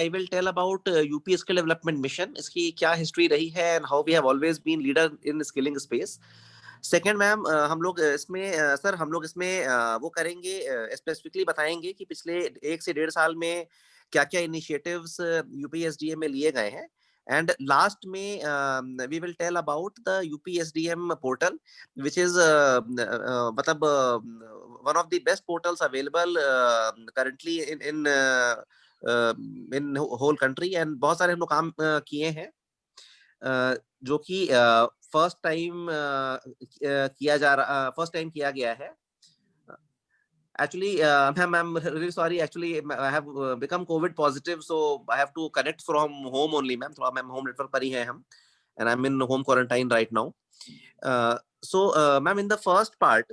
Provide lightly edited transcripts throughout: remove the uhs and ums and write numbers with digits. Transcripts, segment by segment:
I will tell about UP Skill Development Mission. इसकी क्या history रही है and how we have always been leader in skilling space. Second ma'am, हम लोग इसमें सर हम लोग इसमें वो करेंगे, स्पेसिफिकली बताएंगे कि पिछले 1 से 1.5 साल में क्या क्या इनिशिएटिव्स यूपीएसडीएम में लिए गए हैं. एंड लास्ट में we will tell about the UPSDM portal which is मतलब one of the best portals available currently in in whole country. एंड बहुत सारे हम लोग काम किए हैं जो कि फर्स्ट टाइम किया गया है. Actually, I'm really sorry. Actually, I have become COVID positive, so I have to connect from home only, ma'am. थोड़ा मैम home network पर ही है हम, and I'm in home quarantine right now. So, ma'am, in the first part,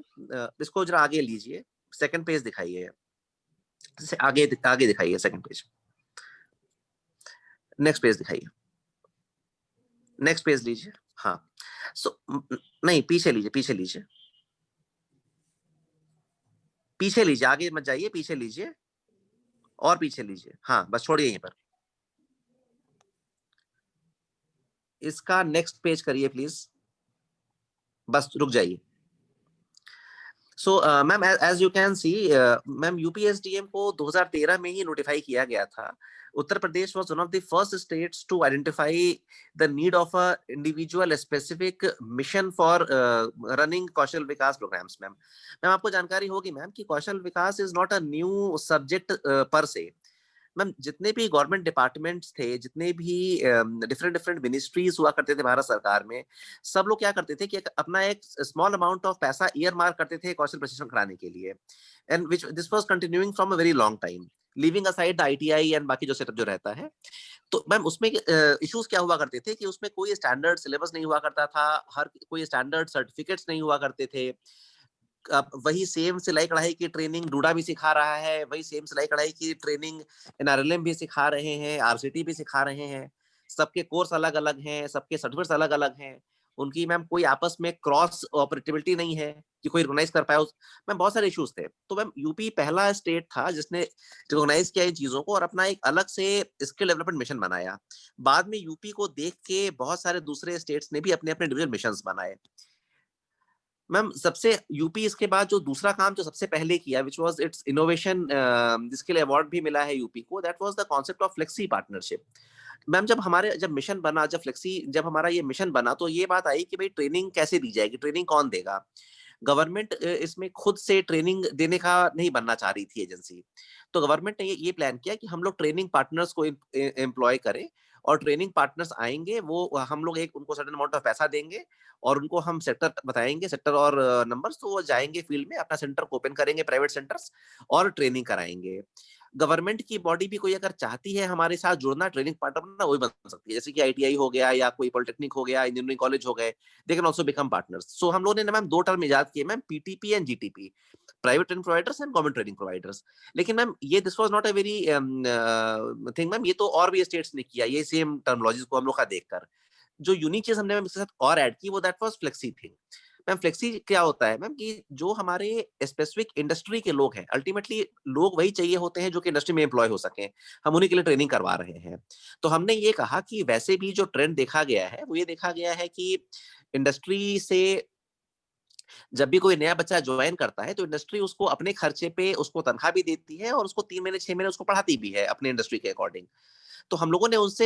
इसको जरा आगे लीजिए, second page दिखाइए, आगे दिखाइए second page. Next page दिखाइए, next page लीजिए. हाँ, so नहीं, पीछे लीजिए, आगे मत जाइए, पीछे लीजिए और पीछे लीजिए. हाँ, बस छोड़िए यहीं पर. इसका नेक्स्ट पेज करिए प्लीज, बस रुक जाइए. So ma'am, as you can see ma'am, UPSDM को 2013 में ही नोटिफाई किया गया था. Uttar Pradesh was one of the first states to identify the need of a individual specific mission for running Kaushal Vikas programs. Ma'am आपको जानकारी होगी मैम कि Kaushal Vikas is not a new subject per se. Ma'am जितने भी गवर्नमेंट डिपार्टमेंट्स थे, जितने भी डिफरेंट मिनिस्ट्रीज हुआ करते थे भारत सरकार में, सब लोग क्या करते थे कि अपना एक स्मॉल अमाउंट ऑफ पैसा ईयर मार्क करते थे कौशल प्रशिक्षण कराने के लिए. And which this was continuing from a very long time, living aside the ITI and बाकी जो सेटअप जो रहता है. तो मैम उसमें इश्यूज क्या हुआ करते थे कि उसमें कोई स्टैंडर्ड सिलेबस नहीं हुआ करता था, हर कोई स्टैंडर्ड सर्टिफिकेट्स नहीं हुआ करते थे. वही सेम सिलाई कढ़ाई की ट्रेनिंग डूडा भी सिखा रहा है, वही सेम सिलाई कढ़ाई की ट्रेनिंग एनआरएलएम भी सिखा रहे हैं, आरसीटी भी सिखा रहे हैं. सबके कोर्स अलग अलग हैं, सबके सर्टिफिकेट्स अलग अलग हैं. उनकी मैम कोई आपस में क्रॉस ऑपरेटिविटी नहीं है कि कोई रिकॉग्नाइज कर पाए. मैम बहुत सारे इश्यूज थे. तो मैम यूपी पहला स्टेट था जिसने रिकॉग्नाइज किया इन चीजों को और अपना एक अलग से स्किल डेवलपमेंट मिशन बनाया. बाद में यूपी को देख के बहुत सारे दूसरे स्टेट्स ने भी अपने अपने इंडिविजुअल मिशन बनाए. मैम सबसे यूपी इसके बाद जो दूसरा काम जो सबसे पहले किया, विच वाज इट्स इनोवेशन, जिसके लिए अवार्ड भी मिला है यूपी को, that was the concept of flexi partnership. Ma'am जब मिशन बना, जब हमारा ये मिशन बना, तो ये बात आई कि भाई ट्रेनिंग कैसे दी जाएगी, ट्रेनिंग कौन देगा. गवर्नमेंट इसमें खुद से ट्रेनिंग देने का नहीं बनना चाह रही थी एजेंसी. तो गवर्नमेंट ने ये प्लान किया कि हम लोग ट्रेनिंग पार्टनर्स को एम्प्लॉय करें, और ट्रेनिंग पार्टनर्स आएंगे, वो हम लोग एक उनको सर्टेन अमाउंट ऑफ पैसा देंगे और उनको हम सेक्टर बताएंगे, सेक्टर और नंबर्स, तो वो जाएंगे फील्ड में, अपना सेंटर ओपन करेंगे, प्राइवेट सेंटर्स, और ट्रेनिंग कराएंगे. गवर्नमेंट की बॉडी भी कोई अगर चाहती है हमारे साथ जुड़ना, ट्रेनिंग पार्टनर बनना, वही बन सकती है. जैसे कि आईटीआई हो गया या कोई पॉलिटेक्निक हो गया, इंजीनियरिंग कॉलेज हो गए, they can also become partners. So हम लोगों ने मैम 2 टर्म इजाद किए ma'am, PTP and GTP, private training providers and government training providers. लेकिन मैम ये this was not a very thing ma'am, ये तो और भी स्टेट्स ने किया ये सेम टर्मिनोलॉजीज को हम लोग का देखकर. जो यूनिक चीज हमने मैम इसके साथ और ऐड की, वो that was flexi thing. Ma'am flexi क्या होता है मैम कि जो हमारे स्पेसिफिक इंडस्ट्री के लोग हैं, अल्टीमेटली लोग वही चाहिए होते हैं जो कि इंडस्ट्री में एम्प्लॉय हो सके, हम उन्हीं के लिए ट्रेनिंग करवा रहे हैं. तो हमने ये कहा कि वैसे भी जो ट्रेंड देखा गया है वो ये देखा गया है कि इंडस्ट्री से जब भी कोई नया बच्चा ज्वाइन करता है तो इंडस्ट्री उसको अपने खर्चे पे उसको तनख्वाह भी देती है और उसको 3 महीने 6 महीने उसको पढ़ाती भी है अपने इंडस्ट्री के अकॉर्डिंग. तो हम लोगों ने उनसे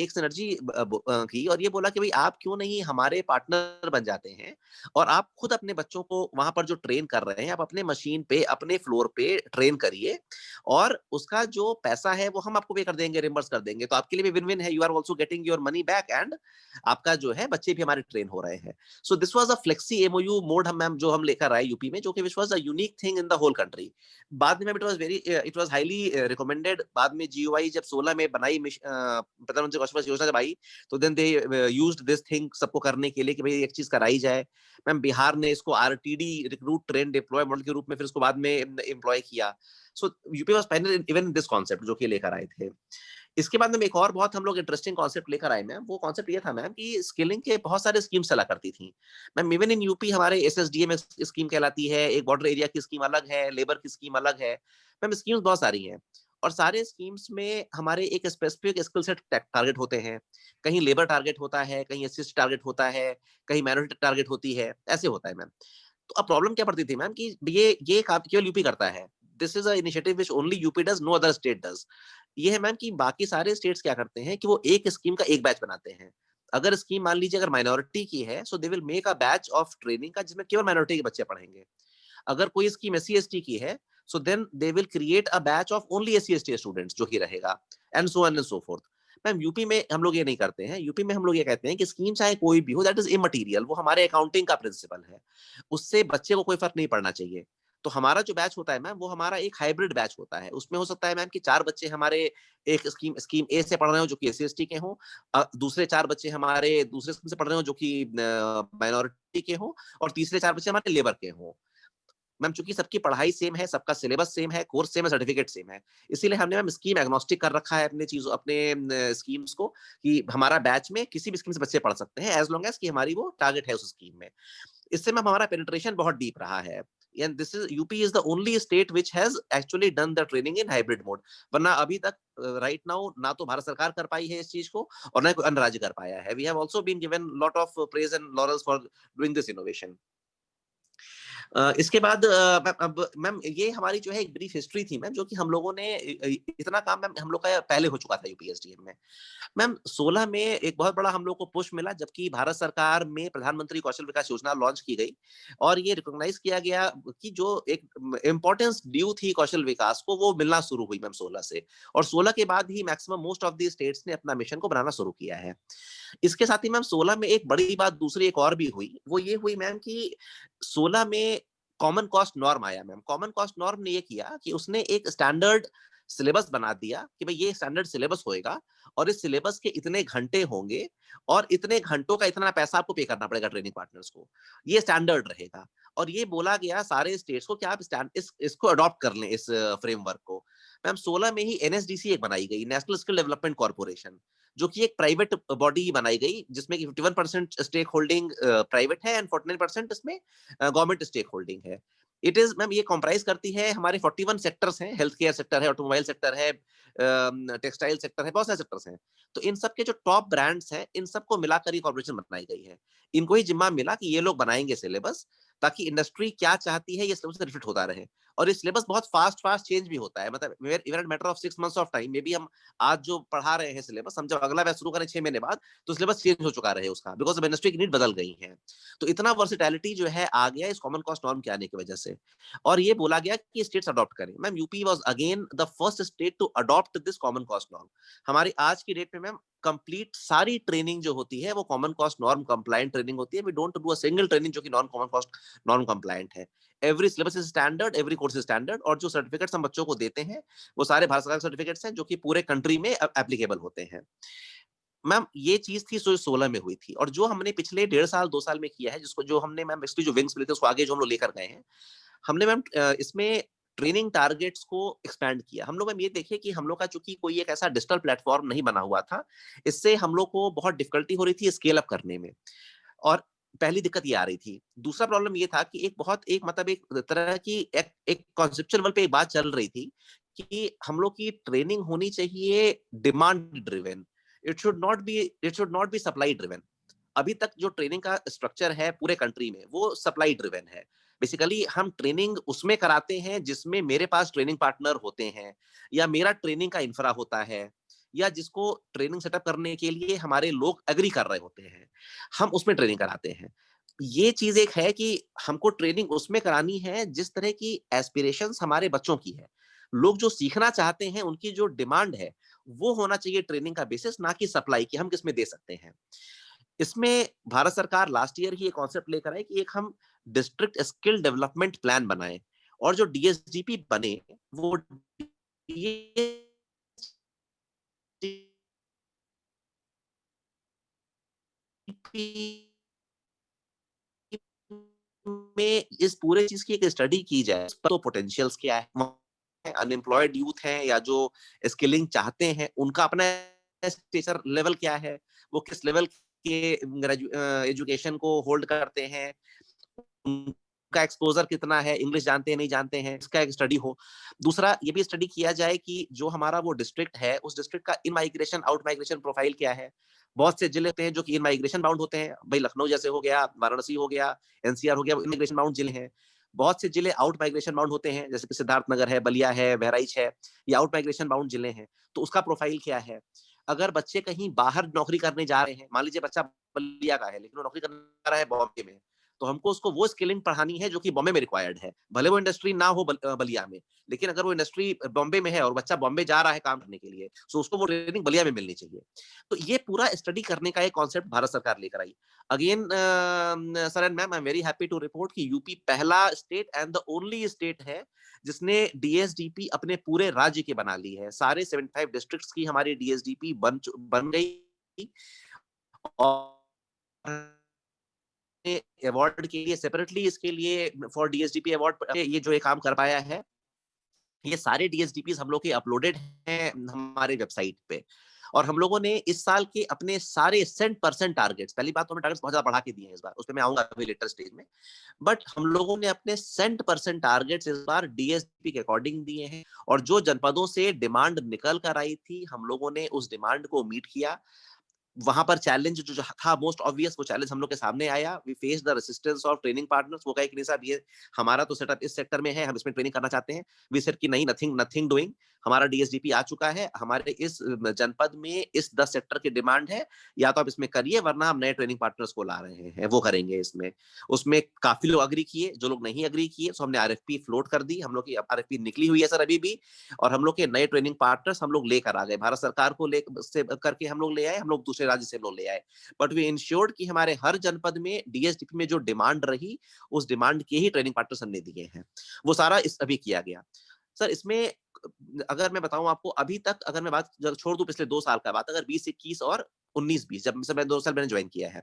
एक सिनर्जी की और ये बोला कि भाई आप क्यों नहीं हमारे पार्टनर बन जाते हैं और आप खुद अपने बच्चों को वहां पर जो ट्रेन कर रहे हैं, आप अपने मशीन पे अपने फ्लोर पे ट्रेन करिए और उसका जो पैसा है वो हम आपको पे कर देंगे, रिम्बर्स कर देंगे. तो आपके लिए भी विन विन है, you are also getting your money back and आपका जो है बच्चे भी हमारे ट्रेन हो रहे हैं. So this was a flexi MOU mode हम मैम जो हम लेकर आए यूपी में, जो कि which was a unique thing in the whole country. बाद में इट वाज हाईली रिकमेंडेड. बाद में जीओआई जब 16 में बनाई, प्रधानमंत्री कौशल योजना जब आई, तो then they used this thing सबको करने के लिए कि भाई एक चीज कराई जाए. मैम बिहार ने इसको RTD, recruit train deploy model के रूप में फिर उसको बाद में एम्प्लॉय किया. So UP was pioneer even this concept जो कि लेकर आए थे. इसके बाद में एक और बहुत हम लोग इंटरेस्टिंग कॉन्सेप्ट लेकर आए मैम. वो कॉन्सेप्ट ये था मैम कि स्किलिंग के बहुत सारे स्कीम्स चला करती थी मैम. इवन इन यूपी हमारे एसएसडीएम स्कीम कहलाती है, एक बॉर्डर एरिया की स्कीम अलग है, लेबर की स्कीम अलग है. मैम स्कीम्स बहुत सारी हैं और सारे स्कीम्स में हमारे एक स्पेसिफिक स्किल सेट टारगेट होते हैं, कहीं लेबर टारगेट होता है, कहीं एससी टारगेट होता है, कहीं माइनॉरिटी टारगेट होती है, ऐसे होता है मैम। तो अब प्रॉब्लम क्या पड़ती थी मैम कि ये काम केवल यूपी करता है, this is a initiative which only UP does, no other state does. ये है मैम कि बाकी सारे स्टेट्स क्या करते हैं कि वो एक स्कीम का एक बैच बनाते हैं। अगर स्कीम मान लीजिए अगर माइनॉरिटी की है, so they will make a batch of training का जिसमें केवल माइनॉरिटी के बच्चे पढ़ेंगे। अगर कोई स्कीम एससी एसटी की है, so then they will create a batch of only SC ST students जो कि रहेगा, and so on and so forth. Ma'am UP में हम लोग ये नहीं करते हैं, यूपी में हम लोग ये कहते हैं कि स्कीम चाहे कोई भी हो, दैट इज इमटेरियल, वो हमारे अकाउंटिंग का प्रिंसिपल है, उससे बच्चे को कोई फर्क नहीं पड़ना चाहिए। तो हमारा जो बैच होता है मैम, वो हमारा एक हाइब्रिड बैच होता है। उसमें हो सकता है मैम कि 4 बच्चे हमारे एक स्कीम स्कीम ए से पढ़ रहे हो जो कि एससी एसटी के हों, दूसरे 4 बच्चे हमारे दूसरे स्कीम से पढ़ रहे हो जो कि माइनॉरिटी के हों, और तीसरे 4 बच्चे हमारे लेबर के हों। मैम चूंकि सबकी पढ़ाई सेम है, सबका सिलेबस सेम है, कोर्स सेम है, सर्टिफिकेट सेम है, इसीलिए हमने मैम स्कीम एग्नोस्टिक कर रखा है अपने चीजों, अपने स्कीम्स को, कि हमारा बैच में किसी भी स्कीम से बच्चे पढ़ सकते हैं एज लॉन्ग एज कि हमारी वो टारगेट है उस स्कीम में। इससे मैम हमारा पेनिट्रेशन बहुत डीप रहा है, and this is UP is the only state which has actually done the training in hybrid mode। वरना अभी तक राइट नाउ ना तो भारत सरकार कर पाई है इस चीज को, और ना कोई अन्य राज्य कर पाया है। We have also been given lot of praise and laurels for doing this innovation. इसके बाद अब मैम ये हमारी जो है एक ब्रीफ हिस्ट्री थी मैम, जो कि हम लोगों ने इतना काम मैम हम लोग का पहले हो चुका था यूपीएसडीएम में। मैम 16 में एक बहुत बड़ा हम लोग को पुश मिला, जबकि भारत सरकार में प्रधानमंत्री कौशल विकास योजना लॉन्च की गई, और ये रिकॉग्नाइज किया गया कि जो एक इंपॉर्टेंस ड्यू थी कौशल विकास को, वो मिलना शुरू हुई मैम 16 से। और 16 के बाद ही maximum most of the states ने अपना मिशन को बनाना शुरू किया है। इसके साथ ही मैम 16 में एक बड़ी बात दूसरी एक और भी हुई, वो ये हुई मैम कि 16 में कॉमन कॉस्ट नॉर्म आया मैम। कॉमन कॉस्ट नॉर्म ने ये किया कि उसने एक स्टैंडर्ड सिलेबस बना दिया कि भाई ये स्टैंडर्ड सिलेबस होएगा, और इस सिलेबस के इतने घंटे होंगे, और इतने घंटों का इतना पैसा आपको पे करना पड़ेगा ट्रेनिंग पार्टनर्स को, ये स्टैंडर्ड रहेगा। और ये बोला गया सारे स्टेट्स को कि आप इसको अडॉप्ट कर लें इस फ्रेमवर्क को। मैम 16 में ही एनएसडीसी एक बनाई गई, नेशनल स्किल डेवलपमेंट कॉर्पोरेशन, जो कि एक प्राइवेट बॉडी बनाई गई, जिसमें कि 51% स्टेक होल्डिंग प्राइवेट है एंड 49% इसमें गवर्नमेंट स्टेक होल्डिंग है। इट इज मैम ये कॉम्प्राइज करती है हमारे 41 सेक्टर्स हैं, हेल्थ केयर सेक्टर है, ऑटोमोबाइल सेक्टर है, टेक्सटाइल सेक्टर है, बहुत सारे सेक्टर्स हैं। तो इन सब के जो टॉप ब्रांड्स हैं, इन सबको मिलाकर ये कॉर्पोरेशन बनाई गई है। इनको ही जिम्मा मिला कि ये लोग बनाएंगे सिलेबस, ताकि इंडस्ट्री क्या चाहती है ये सिलेबस रिफ्लेक्ट होता रहे। और ये सिलेबस बहुत फास्ट फास्ट चेंज भी होता है, मतलब even matter of 6 months of time may be हम आज जो पढ़ा रहे हैं सिलेबस, हम जब अगला बैच शुरू करें 6 महीने बाद, तो सिलेबस चेंज हो चुका रहे उसका, बिकॉज अब इंडस्ट्री की नीड बदल गई है। तो इतना वर्सिटैलिटी जो है आ गया इस कॉमन कॉस्ट नॉर्म के आने की वजह से। और ये बोला गया कि स्टेट्स अडॉप्ट करें। Ma'am UP was again the first state to adopt this common cost norm. हमारी आज की डेट में मैम कंप्लीट सारी ट्रेनिंग जो होती है वो common cost norm compliant training होती है। We don't do a single training जो कि non common cost norm compliant है। Every syllabus is standard, every course is standard, और जो सर्टिफिकेट्स हम बच्चों को देते हैं वो सारे भारत सरकार के सर्टिफिकेट्स हैं जो कि पूरे कंट्री में एप्लीकेबल होते हैं। मैम ये चीज थी जो 16 में हुई थी, और जो हमने पिछले 1.5 साल 2 साल में किया है, जिसको जो हमने मैम इसकी जो विंग्स मिले थे उसको आगे जो हम लोग लेकर गए हैं, हमने मैम इसमें ट्रेनिंग टारगेट्स को एक्सपैंड किया। हम लोग मैम ये देखे कि हम लोग का चूंकि कोई एक ऐसा डिजिटल प्लेटफॉर्म नहीं बना हुआ था, इससे हम लोग को बहुत डिफिकल्टी हो रही थी स्केल अप करने में, और पहली दिक्कत ये आ रही थी। दूसरा प्रॉब्लम ये था कि एक बहुत एक मतलब एक तरह की एक कॉन्सेप्चुअल लेवल पे एक बात चल रही थी कि हम लोग की ट्रेनिंग होनी चाहिए demand driven, it should not be supply driven. अभी तक जो ट्रेनिंग का स्ट्रक्चर है पूरे कंट्री में वो सप्लाई ड्रिवन है। बेसिकली हम ट्रेनिंग उसमें कराते हैं जिसमें मेरे पास ट्रेनिंग पार्टनर होते हैं, या मेरा ट्रेनिंग का इंफ्रा होता है, या जिसको ट्रेनिंग सेटअप करने के लिए हमारे लोग एग्री कर रहे होते हैं, हम उसमें ट्रेनिंग कराते हैं। ये चीज एक है कि हमको ट्रेनिंग उसमें करानी है जिस तरह की एस्पिरेशंस हमारे बच्चों की है, लोग जो सीखना चाहते हैं उनकी जो डिमांड है, वो होना चाहिए ट्रेनिंग का बेसिस, ना कि सप्लाई की हम किसमें दे सकते हैं। इसमें भारत सरकार लास्ट ईयर ही एक कॉन्सेप्ट लेकर आए कि एक हम डिस्ट्रिक्ट स्किल डेवलपमेंट प्लान बनाए, और जो डीएसडीपी बने वो डीएसडीपी में इस पूरे चीज की एक स्टडी की जाए, तो पोटेंशियल्स क्या है, अनएम्प्लॉयड यूथ हैं या जो स्किलिंग चाहते हैं उनका अपना स्टेचर लेवल क्या है, वो किस लेवल के एजुकेशन को होल्ड करते हैं, का एक्सपोजर कितना है, इंग्लिश जानते हैं नहीं जानते हैं, इसका एक स्टडी हो। दूसरा ये भी स्टडी किया जाए कि जो हमारा वो डिस्ट्रिक्ट है, उस डिस्ट्रिक्ट का इन माइग्रेशन आउट माइग्रेशन प्रोफाइल क्या है। बहुत से जिले होते हैं जो कि इन माइग्रेशन बाउंड होते हैं, भाई लखनऊ जैसे हो गया, वाराणसी हो गया, एनसीआर हो गया, इमिग्रेशन बाउंड जिले हैं। बहुत से जिले आउट माइग्रेशन बाउंड होते हैं, जैसे कि सिद्धार्थनगर है, बलिया है, बहराइच है, ये आउट माइग्रेशन बाउंड जिले हैं। तो उसका प्रोफाइल क्या है। अगर बच्चे कहीं बाहर नौकरी करने जा रहे हैं, मान लीजिए बच्चा बलिया का है लेकिन वो नौकरी करने जा रहा है बॉम्बे में, तो हमको उसको वो स्किलिंग पढ़ानी है जो कि बॉम्बे में रिक्वायर्ड है, भले वो इंडस्ट्री ना हो बलिया में, लेकिन अगर वो इंडस्ट्री बॉम्बे में है और बच्चा बॉम्बे जा रहा है काम करने के लिए, तो उसको वो ट्रेनिंग बलिया में मिलनी चाहिए। तो ये पूरा स्टडी करने का एक कॉन्सेप्ट भारत सरकार लेकर आई। Again sir and ma'am, I am very happy to report कि यूपी पहला state and the only state है जिसने डीएसडीपी अपने पूरे राज्य के बना ली है। सारे 75 डिस्ट्रिक्ट्स की हमारी डीएसडीपी बन गई। और अवार्ड के लिए सेपरेटली, इसके लिए फॉर डीएसडीपी अवार्ड ये जो ये काम कर पाया है, ये सारे डीएसडीपीज हम लोग के अपलोडेड हैं हमारे वेबसाइट पे। और हम लोगों ने इस साल के अपने सारे सेंट परसेंट टारगेट्स, पहली बात तो हमें टारगेट्स बहुत ज्यादा बढ़ा के दिए हैं इस बार, उस पर मैं आऊंगा अभी लेटर स्टेज में, बट हम लोगों ने अपने सेंट परसेंट टारगेट्स इस बार डीएसपी के अकॉर्डिंग दिए हैं। और जो जनपदों से डिमांड निकल कर आई थी, हम लोगों ने उस डिमांड को मीट किया। वहां पर चैलेंज जो था मोस्ट ऑब्वियस, वो चैलेंज हम लोग के सामने आया। We face the resistance of training partners. वो कहे कि नहीं साहब, ये हमारा तो सेटअप इस सेक्टर में है, हम इसमें ट्रेनिंग करना चाहते हैं। वी सेड कि नहीं, नथिंग नथिंग डूइंग, हमारा डीएसडीपी आ चुका है, हमारे इस जनपद में इस 10 सेक्टर की डिमांड है, या तो आप इसमें करिए वरना हम नए ट्रेनिंग पार्टनर्स को ला रहे हैं, वो करेंगे इसमें। उसमें काफी लोग अग्री किए, जो लोग नहीं अग्री किए तो हमने आरएफपी फ्लोट कर दी। हम लोग की आरएफपी निकली हुई है सर अभी भी, और हम लोग के नए ट्रेनिंग पार्टनर्स हम लोग लेकर आ गए। भारत सरकार को ले से करके हम लोग ले आए, हम लोग दूसरे राज्य से लोग ले आए। बट वी इंश्योर्ड कि हमारे हर जनपद में डीएसडीपी में जो डिमांड रही, उस डिमांड के ही ट्रेनिंग पार्टनर्स हमने दिए हैं। वो सारा इस अभी किया गया। सर इसमें अगर मैं बताऊं आपको, अभी तक अगर मैं बात छोड़ दूं पिछले 2 साल का बात, अगर 20-21 और 19-20, जब से मैं 2 साल मैंने ज्वाइन किया है,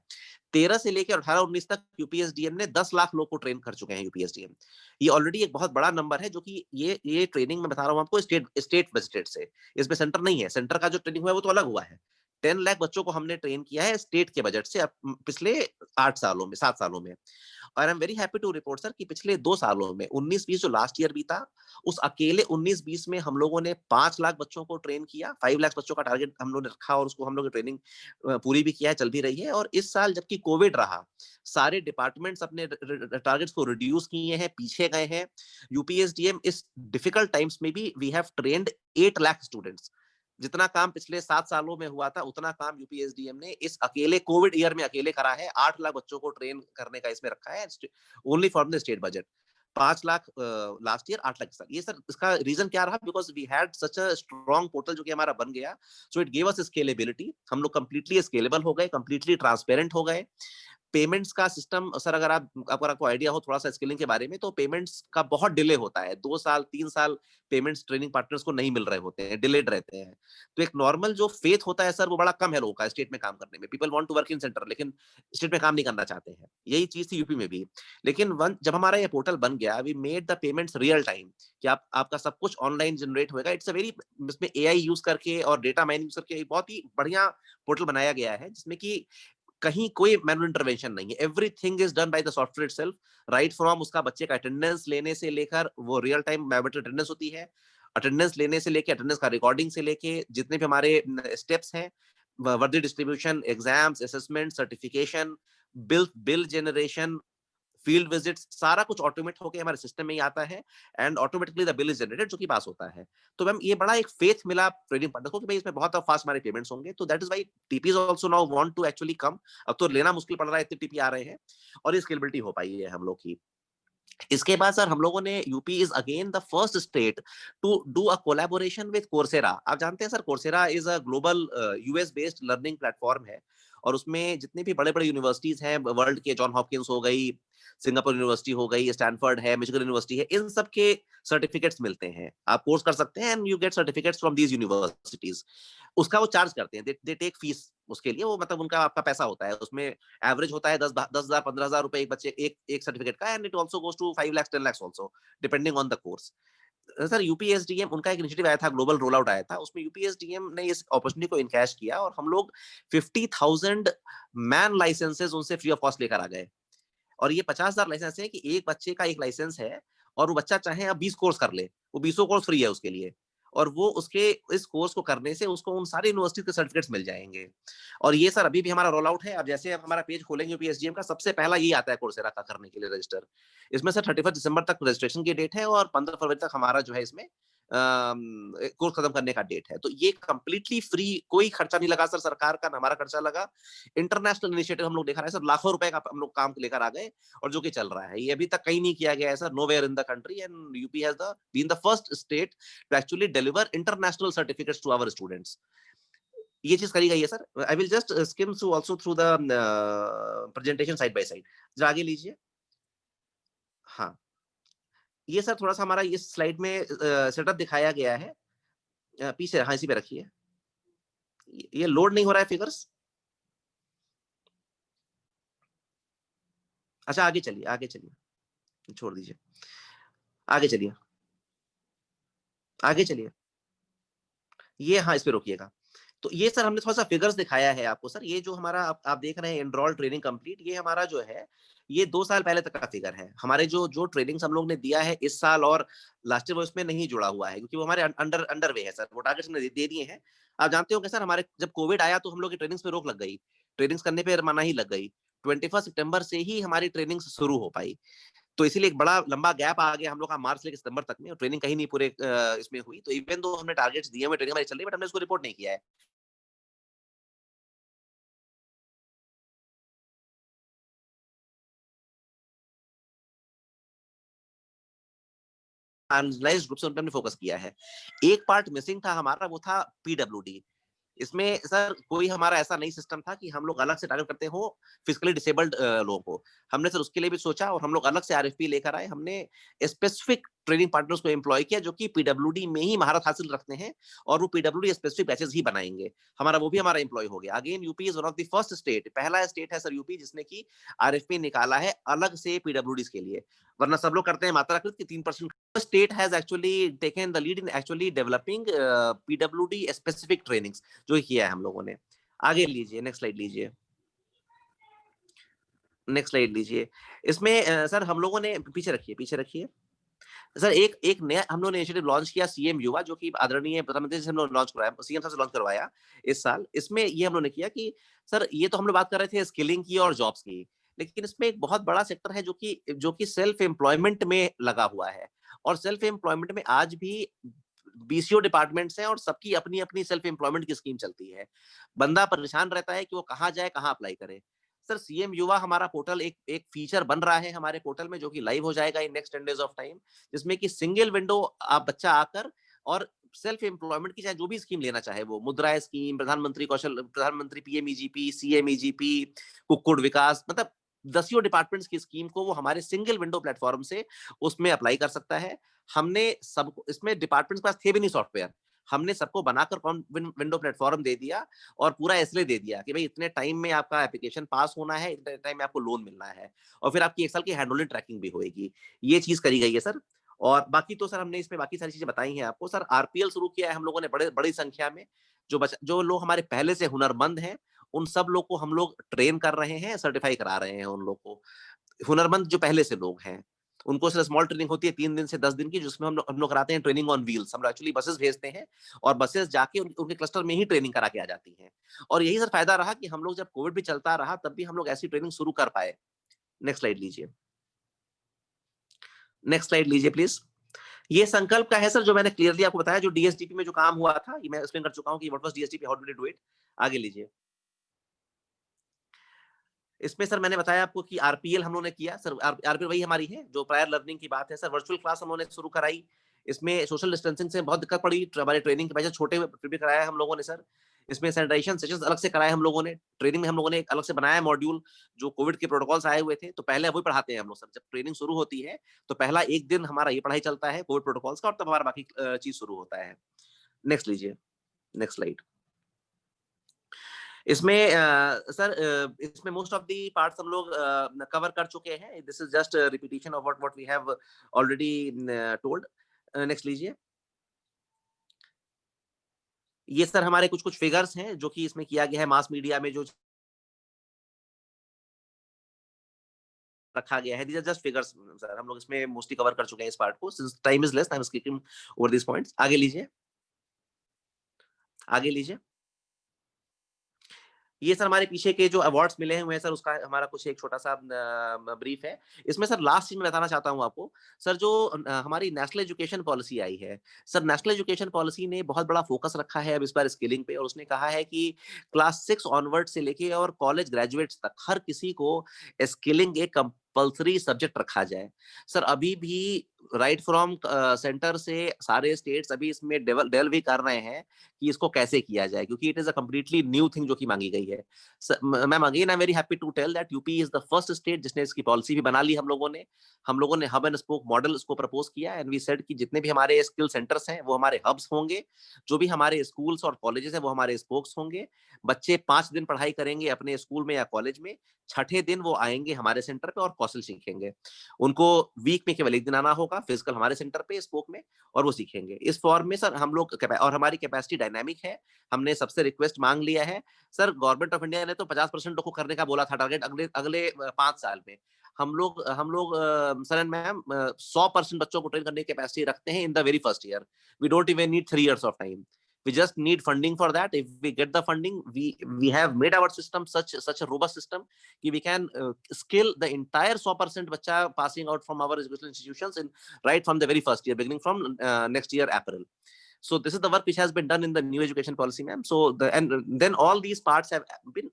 13 से लेकर 18-19 तक यूपीएसडीएम ने 10 लाख लोग को ट्रेन कर चुके हैं यूपीएसडीएम। ये ऑलरेडी एक बहुत बड़ा नंबर है, जो कि ये ट्रेनिंग मैं बता रहा हूँ आपको स्टेट स्टेट बजटेड से, इसमें सेंटर नहीं है। सेंटर का जो ट्रेनिंग हुआ है वो तो अलग हुआ है। 10 लाख बच्चों को हमने ट्रेन किया है स्टेट के बजट से पिछले 8 सालों में, 7 सालों में। और I am very happy to report sir कि पिछले 2 सालों में 19-20 जो लास्ट ईयर बीता, उस अकेले 19-20 में हम लोगों ने 5 लाख बच्चों को ट्रेन किया। 5 लाख बच्चों का टारगेट हम लोगों ने रखा और उसको हम लोग ट्रेनिंग पूरी भी किया है, चल भी रही है। और इस साल जबकि कोविड रहा, सारे डिपार्टमेंट्स अपने टारगेट्स को रिड्यूस किए हैं, पीछे गए हैं। यूपीएसडीएम इस डिफिकल्ट टाइम्स में भी we have trained 8 lakh students. जितना काम पिछले 7 सालों में हुआ था, उतना काम यूपीएसडीएम ने इस अकेले कोविड ईयर में अकेले करा है। 8 लाख बच्चों को ट्रेन करने का इसमें रखा है, only from the state budget. 5 lakh last year, 8 lakh इस साल। ये सर इसका रीजन क्या रहा, because we had such a strong portal जो कि हमारा बन गया, so it give us scalability. हम लोग कंप्लीटली स्केलेबल हो गए, कंप्लीटली ट्रांसपेरेंट हो गए। पेमेंट्स का सिस्टम सर, अगर आपको आइडिया हो थोड़ा सा स्किलिंग के बारे में, तो पेमेंट्स का बहुत डिले होता है। 2 साल 3 साल पेमेंट्स ट्रेनिंग पार्टनर्स को नहीं मिल रहे होते हैं, डिलेड रहते हैं। तो एक नॉर्मल जो फेथ होता है सर, वो बड़ा कम है लोगों का स्टेट में काम करने में। People want to work in centre, लेकिन स्टेट में काम नहीं करना चाहते हैं। यही चीज थी यूपी में भी। लेकिन जब हमारा ये पोर्टल बन गया, we made the payments real time, कि आपका सब कुछ ऑनलाइन जनरेट होएगा। इट्स अ वेरी, इसमें एआई यूज करके और डेटा माइनिंग यूज करके बहुत ही बढ़िया पोर्टल बनाया गया है, जिसमें कि कहीं कोई मैनुअल इंटरवेंशन नहीं है। Everything is done by the software itself, right from उसका बच्चे का अटेंडेंस लेने से लेकर, वो रियल टाइम बायोमेट्रिक अटेंडेंस होती है, अटेंडेंस लेने से लेके, अटेंडेंस का रिकॉर्डिंग से लेके, जितने भी हमारे स्टेप्स हैं, वर्दी distribution, exams, assessment, certification, bill generation, field visits, सारा कुछ ऑटोमेट होके हमारे सिस्टम में ही आता है। And automatically the bill is generated, जो कि पास होता है। तो मैम ये बड़ा एक फेथ मिला ट्रेडिंग पार्टनर को कि भाई इसमें बहुत फास्ट हमारे पेमेंट्स होंगे। तो that is why TPs also now want to actually come. अब तो लेना मुश्किल पड़ रहा है, इतने टीपी आ रहे हैं, और ये स्केलेबिलिटी हो पाई है हम लोग की। इसके बाद सर हम लोगों ने, UP is again the first state to do a collaboration with Coursera. आप जानते हैं sir, Coursera is a global US based learning platform है। और उसमें जितने भी बड़े बड़े यूनिवर्सिटीज हैं वर्ल्ड के, जॉन हॉपकिंस हो गई, सिंगापुर यूनिवर्सिटी हो गई, स्टैनफोर्ड है, मिशिगन यूनिवर्सिटी है, इन सब के सर्टिफिकेट्स मिलते हैं। आप कोर्स कर सकते हैं and you get certificates from these universities. उसका वो चार्ज करते हैं, दे टेक फीस उसके लिए। वो मतलब उनका आपका पैसा होता है, उसमें एवरेज होता है 10,000 15,000 रुपए एक बच्चे एक सर्टिफिकेट का। And it also goes to 5 lakh 10 lakh also, depending on the course. Sir UPSDM, उनका एक इनिशिएटिव आया था, ग्लोबल रोल आउट आया था, उसमें यूपीएसडीएम ने इस अपॉर्चुनिटी को इनकैश किया, और हम लोग 50,000 मैन लाइसेंसेस उनसे फ्री ऑफ कॉस्ट लेकर आ गए। और ये 50,000 लाइसेंस है कि एक बच्चे का एक लाइसेंस है, और वो बच्चा चाहे अब 20 कोर्स कर ले, वो 20 कोर्स फ्री है उसके लिए, और वो उसके इस कोर्स को करने से उसको उन सारी यूनिवर्सिटी के सर्टिफिकेट्स मिल जाएंगे। और ये सर अभी भी हमारा रोल आउट है। अब जैसे अब हमारा पेज खोलेंगे यूपीएसडीएम का, सबसे पहला ये आता है कोर्सेरा का करने के लिए रजिस्टर। इसमें सर 31 दिसंबर तक रजिस्ट्रेशन की डेट है, और 15 फरवरी तक हमारा जो है इसमें कोर्स खत्म करने का डेट है। तो ये कंप्लीटली फ्री, कोई खर्चा नहीं लगा सर सरकार का, ना हमारा खर्चा लगा। इंटरनेशनल इनिशिएटिव हम लोग देखा रहे हैं सर, लाखों रुपए का हम लोग काम लेकर आ गए, और जो कि चल रहा है, ये अभी तक कहीं नहीं किया गया है sir, nowhere in the country, and UP has the been the first state to actually deliver international certificates to our students. ये चीज करी गई है sir. I will just skim through also through the presentation side by side. जरा आगे लीजिए। हाँ, ये सर थोड़ा सा हमारा इस स्लाइड में सेटअप दिखाया गया है। पीछे, हाँ इसी पे रखिए। ये लोड नहीं हो रहा है फिगर्स। अच्छा आगे चलिए, आगे चलिए, छोड़ दीजिए, आगे चलिए, आगे चलिए। ये हाँ, इस पे रोकिएगा। तो ये सर हमने थोड़ा सा फिगर्स दिखाया है आपको सर। ये जो हमारा आप देख रहे हैं एनरोल ट्रेनिंग कंप्लीट, ये हमारा जो है ये 2 साल पहले तक का फिगर है। हमारे जो जो ट्रेनिंग्स हम लोग ने दिया है इस साल और लास्ट ईयर, वो इसमें नहीं जुड़ा हुआ है, क्योंकि वो हमारे अंडर वे है सर। वो टारगेट्स हमने दे दिए हैं। आप जानते हो कि सर हमारे जब कोविड आया तो हम लोग की ट्रेनिंग्स पे रोक लग गई, ट्रेनिंग्स करने पे मनाही लग गई। 21 सितंबर से ही हमारी ट्रेनिंग्स शुरू हो पाई। तो इसीलिए एक बड़ा लंबा गैप आ गया हम लोग का मार्च से लेकर सितंबर तक में, और ट्रेनिंग कहीं नहीं पूरे इसमें हुई। तो इवन दो हमने टारगेट्स दिए हुए, ट्रेनिंग हमारी चल रही है, बट हमने उसको रिपोर्ट नहीं किया है। मार्जिनलाइज्ड ग्रुप से उन पे हमने फोकस किया है। एक पार्ट मिसिंग था हमारा, वो था पीडब्ल्यूडी। इसमें सर कोई हमारा ऐसा नहीं सिस्टम था कि हम लोग अलग से टारगेट करते हो फिजिकली डिसेबल्ड लोगों को। हमने सर उसके लिए भी सोचा, और हम लोग अलग से आरएफपी लेकर आए। हमने स्पेसिफिक ट्रेनिंग पार्टनर्स को एम्प्लॉय किया जो कि पीडब्ल्यूडी में ही महारत हासिल रखते हैं, और वो पीडब्ल्यूडी स्पेसिफिक बैचेस ही बनाएंगे। हमारा वो भी हमारा एम्प्लॉय हो गया। Again UP is one of the first state, पहला स्टेट है सर यूपी जिसने की आरएफपी निकाला है अलग से पीडब्ल्यूडी के लिए। वरना सब लोग करते हैं मात्राकृत की 3%। State has actually taken the lead in actually developing PWD specific trainings, जो किया है हम लोगों ने। आगे लीजिए, नेक्स्ट स्लाइड लीजिए, नेक्स्ट स्लाइड लीजिए। इसमें सर हम लोगों ने, पीछे रखिए, पीछे रखिए सर, एक एक नया हम लोगों ने इनिशिएटिव लॉन्च किया, सीएम युवा, जो कि आदरणीय प्रधानमंत्री जी से हम लोग लॉन्च करवाया, सीएम साहब से लॉन्च करवाया इस साल। इसमें ये हम लोगों ने किया कि सर ये तो हम लोग बात कर रहे थे स्किलिंग की और जॉब्स की, लेकिन इसमें एक बहुत बड़ा सेक्टर है जो कि सेल्फ एम्प्लॉयमेंट में लगा हुआ है। और सेल्फ एम्प्लॉयमेंट में आज भी बीसीओ डिपार्टमेंट्स हैं, और सबकी अपनी अपनी सेल्फ एम्प्लॉयमेंट की स्कीम चलती है। बंदा परेशान रहता है कि वो कहाँ जाए, कहाँ अप्लाई करे। सर सीएम युवा हमारा पोर्टल एक एक फीचर बन रहा है हमारे पोर्टल में, जो कि लाइव हो जाएगा in next 10 days of time, जिसमें कि सिंगल विंडो आप बच्चा आकर और सेल्फ एम्प्लॉयमेंट की चाहे जो भी स्कीम लेना चाहे, वो मुद्रा स्कीम, प्रधानमंत्री कौशल, प्रधानमंत्री पीएमईजीपी, सीएमईजीपी, कुक्कुट विकास, मतलब दसियों डिपार्टमेंट्स की स्कीम को वो हमारे सिंगल विंडो प्लेटफॉर्म से उसमें अप्लाई कर सकता है। हमने सबको, इसमें डिपार्टमेंट्स के पास थे भी नहीं सॉफ्टवेयर, हमने सबको बनाकर विंडो प्लेटफॉर्म दे दिया, और पूरा एसएलए दे दिया कि भाई इतने टाइम में आपका एप्लीकेशन पास होना है, इतने टाइम में आपको लोन मिलना है, और फिर आपकी 1 साल की हैंड होल्डिंग ट्रैकिंग भी होगी। ये चीज करी गई है सर। और बाकी तो सर हमने इसमें बाकी सारी चीजें बताई हैं आपको। सर आरपीएल शुरू किया है हम लोगों ने बड़े बड़ी संख्या में। जो लोग हमारे पहले से हुनरमंद हैं, उन सब लोग को हम लोग ट्रेन कर रहे हैं, सर्टिफाई करा रहे हैं उन लोग को। हुनरमंद जो पहले से लोग हैं, उनको सिर्फ स्मॉल ट्रेनिंग होती है 3 दिन से 10 दिन की, जिसमें हम लोग कराते हैं ट्रेनिंग ऑन व्हील्स। हम एक्चुअली बसेस भेजते हैं, और बसेस जाके उनके क्लस्टर में ही ट्रेनिंग करा के आ जाती हैं। और यही सर फायदा रहा कि हम लोग जब कोविड भी चलता रहा तब भी हम लोग ऐसी ट्रेनिंग शुरू कर पाए। नेक्स्ट स्लाइड लीजिए, नेक्स्ट स्लाइड लीजिए प्लीज। ये संकल्प का है सर, जो मैंने क्लियरली आपको बताया, जो डीएसडीपी में जो काम हुआ था, ये मैं एक्सप्लेन कर चुका हूँ कि what was DSDP, how did we do it. आगे लीजिए। इसमें सर मैंने बताया आपको कि आरपीएल हम लोगों ने किया सर। आरपीएल वही हमारी है जो प्रायर लर्निंग की बात है सर। वर्चुअल क्लास हम लोगों ने शुरू कराई। इसमें सोशल डिस्टेंसिंग से बहुत दिक्कत पड़ी, हमारे ट्रेनिंग के वजह छोटे फिर भी कराया हम लोगों ने सर। इसमें सैनिटाइजेशन सेशंस अलग से कराए हम लोगों ने। ट्रेनिंग में हम लोगों ने एक अलग से बनाया मॉड्यूल, जो कोविड के प्रोटोकॉल्स आए हुए थे, तो पहले वही पढ़ाते हैं हम लोग सर। जब ट्रेनिंग शुरू होती है तो पहला एक दिन हमारा ये पढ़ाई चलता है कोविड प्रोटोकॉल्स का, और तब हमारा बाकी चीज शुरू होता है। नेक्स्ट लीजिए, नेक्स्ट स्लाइड। इसमें सर इसमें मोस्ट ऑफ दी पार्ट्स हम लोग कवर कर चुके हैं। This is just repetition of what we have already told. Next लीजिए। ये सर हमारे कुछ कुछ फिगर्स हैं जो कि इसमें किया गया है मास मीडिया में, जो रखा गया है। These are just figures sir, हम लोग इसमें मोस्टली कवर कर चुके हैं इस पार्ट को। Since time is less, I am skipping over these points. आगे लीजिए, आगे लीजिए। ये सर हमारे पीछे के जो अवार्ड्स मिले हुए हैं सर, उसका हमारा कुछ एक छोटा सा ब्रीफ है। इसमें सर लास्ट चीज मैं बताना चाहता हूँ आपको सर, जो हमारी नेशनल एजुकेशन पॉलिसी आई है सर, नेशनल एजुकेशन पॉलिसी ने बहुत बड़ा फोकस रखा है अब इस बार स्किलिंग पे, और उसने कहा है कि क्लास 6 ऑनवर्ड से लेके और कॉलेज ग्रेजुएट्स तक हर किसी को स्किलिंग एक कंपल्सरी सब्जेक्ट रखा जाए। सर अभी भी राइट फ्रॉम सेंटर से सारे स्टेट्स अभी इसमें डेवल भी कर रहे हैं कि इसको कैसे किया जाए, क्योंकि it is a completely new thing जो कि मांगी गई है। Ma'am again I am very happy to tell that UP is the first state जिसने इसकी पॉलिसी भी बना ली। हम लोगों ने हब एंड स्पोक मॉडल इसको प्रपोज किया, एंड वी सेड कि जितने भी हमारे स्किल सेंटर्स हैं वो हमारे हब्स होंगे, जो भी हमारे स्कूल्स और कॉलेजेस हैं वो हमारे स्पोक्स होंगे। बच्चे 5 दिन पढ़ाई करेंगे अपने स्कूल में या कॉलेज में, छठे दिन वो आएंगे हमारे सेंटर पे और कौशल सीखेंगे। उनको वीक में केवल 1 दिन आना होगा फिजिकल हमारे सेंटर पे स्पोक में, और वो सीखेंगे। इस फॉर्म में सर हम लोग और हमारी कैपेसिटी डायनामिक है। हमने सबसे रिक्वेस्ट मांग लिया है सर, गवर्नमेंट ऑफ इंडिया ने तो 50% को करने का बोला था टारगेट अगले अगले 5 साल में। हम लोग सर एंड मैम 100% बच्चों को ट्रेन करने की कैपेसिटी रखते हैं in the very first year. We don't even need 3 years of time, we just need funding for that. If we get the funding, we have made our system such a robust system कि we can skill the entire 100% बच्चा passing out from our educational institutions in right from the very first year, beginning from next year April. So this is the work which has been done in the new education policy, ma'am. So and then all these parts have been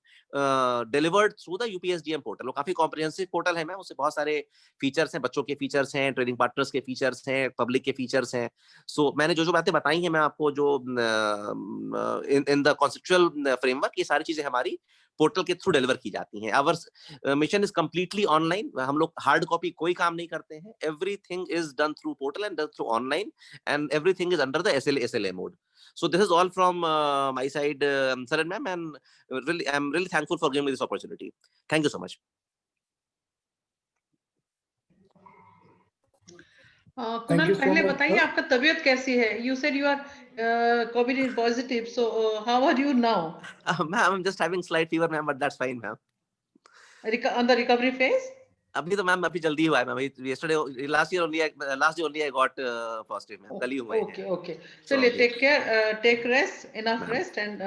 delivered through the UPSDM portal. वो काफी comprehensive portal है ma'am, उससे बहुत सारे features हैं, बच्चों के features हैं, ट्रेनिंग पार्टनर्स के फीचर्स हैं, पब्लिक के फीचर्स हैं। सो मैंने जो जो बातें बताई हैं मैं आपको, जो इन द कॉन्सेप्चुअल फ्रेमवर्क, ये सारी चीजें हमारी पोर्टल के थ्रू डिलीवर की जाती हैं। Our mission is completely online, हम लोग हार्ड कॉपी कोई काम नहीं करते हैं। Everything is done through portal and done through online, and everything is under the SLA mode. So this is all from my side, sir and ma'am, and really I'm really thankful for giving me this opportunity. Thank you so much. Kunal, पहले बताइए आपका तबीयत कैसी है? You said you are COVID positive, so how are you now? Ma'am, I'm just having slight fever, ma'am, but that's fine, ma'am. On the recovery phase? अभी तो ma'am अभी जल्दी हुआ है ma'am, yesterday last year only I got positive, ma'am कल ही हुए हैं। Okay. चलिए, take care, take rest, enough rest, and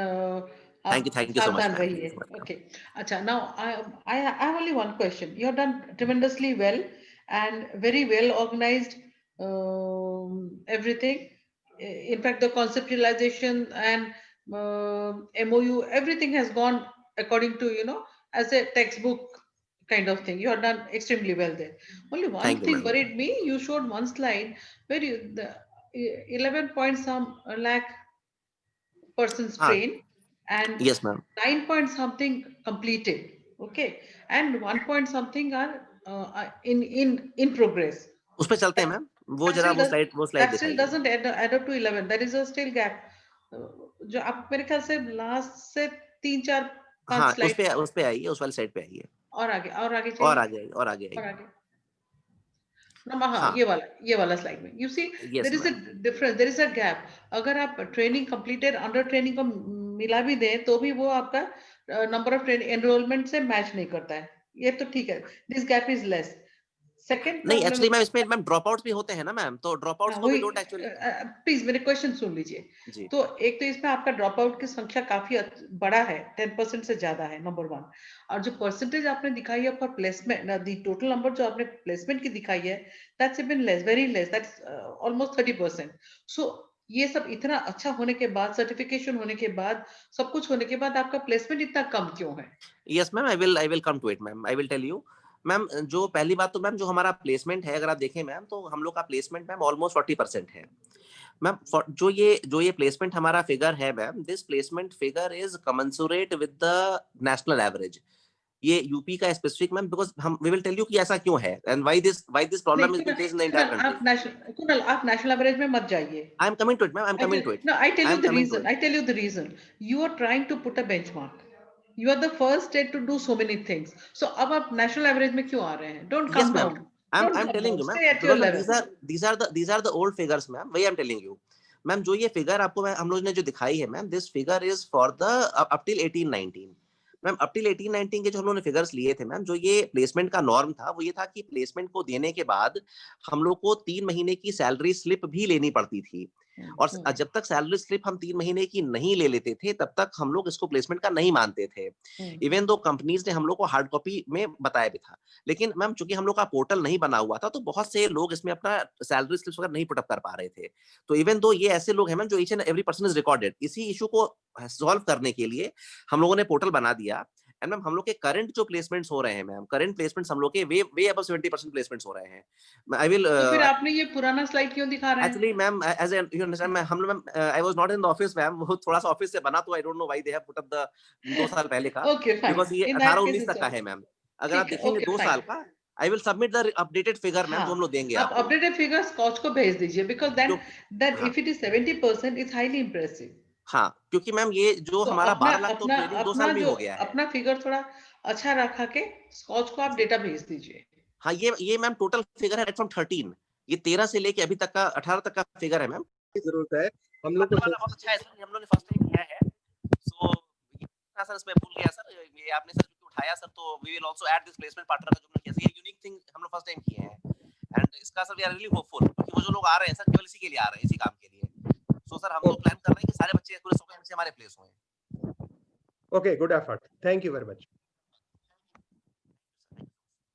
thank you so much, सावधान रहिए। Okay. अच्छा, now I have only one question. You have done tremendously well and very well organized, everything. In fact, the conceptualization and MOU, everything has gone according to, as a textbook kind of thing. You have done extremely well there. Only one thing worried me. You showed one slide where the 11 point some lakh persons trained, and yes, ma'am, 9 point something completed. Okay, and 1 point something are in progress. उस पे चलते हैं ma'am, वो जरा वो slide that still doesn't add up to 11. There is a still gap. जो आप मेरे ख्याल से लास्ट से 3-4-5 स्लाइड उस पे आइए, उस वाली साइड पे आइए, और आगे और आगे हाँ, ये वाला स्लाइड में you see there is a difference, there is a gap. अगर आप ट्रेनिंग कंप्लीटेड अंडर ट्रेनिंग को मिला भी दें तो भी वो आपका नंबर ऑफ ट्रेनिंग एनरोलमेंट से मैच नहीं करता है। ये तो ठीक है, this gap is less. Second नहीं, एक्चुअली मैम इसमें मैम ड्रॉप आउट्स भी होते हैं ना मैम, तो ड्रॉप आउट्स को भी डोंट एक्चुअली, प्लीज मेरे क्वेश्चन सुन लीजिए। तो एक तो इसमें आपका ड्रॉप आउट की संख्या काफी बड़ा है, 10% से ज्यादा है, नंबर 1। और जो परसेंटेज आपने दिखाई है for placement, the total number जो आपने प्लेसमेंट की दिखाई है, that's even less, very less, that's almost 30%। सो ये सब इतना अच्छा होने के बाद, सर्टिफिकेशन होने के बाद, सब कुछ होने के बाद आपका प्लेसमेंट इतना कम क्यों है? Yes ma'am, I will come to it ma'am, I will tell you ma'am. जो पहली बात तो मैम, जो हमारा प्लेसमेंट है अगर आप देखें मैम, तो हम लोग का प्लेसमेंट मैम ऑलमोस्ट 40% है मैम। जो ये प्लेसमेंट हमारा फिगर है ma'am, this placement figure is commensurate with the national average. ये यूपी का स्पेसिफिक मैम, बिकॉज़ हम वी विल टेल यू कि ऐसा क्यों है and why this problem is being faced in the entire country. Kunal, आप नेशनल एवरेज में मत जाइए। I am coming to it ma'am, I am coming to it. No, I tell you the reason. You are trying to put a benchmark. You are the first state to do so many things. So अब आप national average में क्यों आ रहे हैं? Don't come down. I'm telling you, Stay at your level. These are the old figures, ma'am. वही I'm telling you, ma'am. जो ये figure आपको हम लोग ने जो दिखाई है ma'am, this figure is for the up till 18-19. Ma'am up till 18-19 के जो हम लोगों ने फिगर्स लिए थे मैम, जो ये प्लेसमेंट का नॉर्म था वो ये था कि प्लेसमेंट को देने के बाद हम लोग को 3 महीने की सैलरी स्लिप भी लेनी पड़ती थी। और जब तक सैलरी स्लिप हम 3 महीने की नहीं ले लेते थे तब तक हम लोग इसको प्लेसमेंट का नहीं मानते थे। इवन दो कंपनीज ने हम लोग को हार्ड कॉपी में बताया भी था। लेकिन मैम चूंकि हम लोग का पोर्टल नहीं बना हुआ था तो बहुत से लोग इसमें अपना सैलरी स्लिप्स वगैरह नहीं पुट अप कर पा रहे थे। तो इवन दो ये ऐसे लोग हैं मैम जो each and every person is recorded, इसी इशू को सॉल्व करने के लिए हम लोगों ने पोर्टल बना दिया। एंड मैम हम लोग के करंट जो प्लेसमेंट्स हो रहे हैं मैम, करंट प्लेसमेंट्स हम लोग के वे वे अबव 70% प्लेसमेंट्स हो रहे हैं। आई विल तो फिर आपने ये पुराना स्लाइड क्यों दिखा रहे हैं? Actually ma'am as an you understand मैं हम लोग ma'am I was not in the office ma'am, वो थोड़ा सा ऑफिस से बना तो I don't know why they have put up the 2 साल पहले का, ओके फाइन, बिकॉज़ ये इन दैट केस 18-19 इट्स तक का है ओके। मैम। अगर आप ठीक है, देखेंगे ओके 2 फाइन। साल का, I will submit the updated figure ma'am जो हम हाँ, लोग देंगे आप आपको। अपडेटेड फिगर स्कॉच को भेज दीजिए, बिकॉज़ देन क्योंकि देन हाँ, if it is 70% it's highly impressive. हाँ, क्योंकि मैम ये जो तो हमारा अपना 12 लाख तो अपना ट्रेनिंग 2 अपना साल में जो हो गया है। अपना फिगर थोड़ा अच्छा रखा के स्कॉच को आप जी। डेटा भेज दीजिए। हाँ, ये मैम टोटल फिगर है राइट फ्रॉम 13, ये 13 से लेके अभी तक का 18 तक का फिगर है मैम। जरूरत है हम लोग को बहुत अच्छा है सर, हम लोगों ने फर्स्ट टाइम किया है। सो सर इसमें भूल गया सर, ये आपने सर उठाया सर, तो we will also add this placement partner का जो हमने किया, ये यूनिक थिंग हम लोग फर्स्ट टाइम किए हैं। एंड इसका sir we are really hopeful क्योंकि वो जो लोग आ रहे हैं सर केवल इसी के लिए आ रहे हैं, इसी काम के लिए। सो सर हम तो प्लान कर रहे हैं कि सारे बच्चे पूरे 100 से हमारे प्लेस हुए। Okay, good effort. Thank you very much.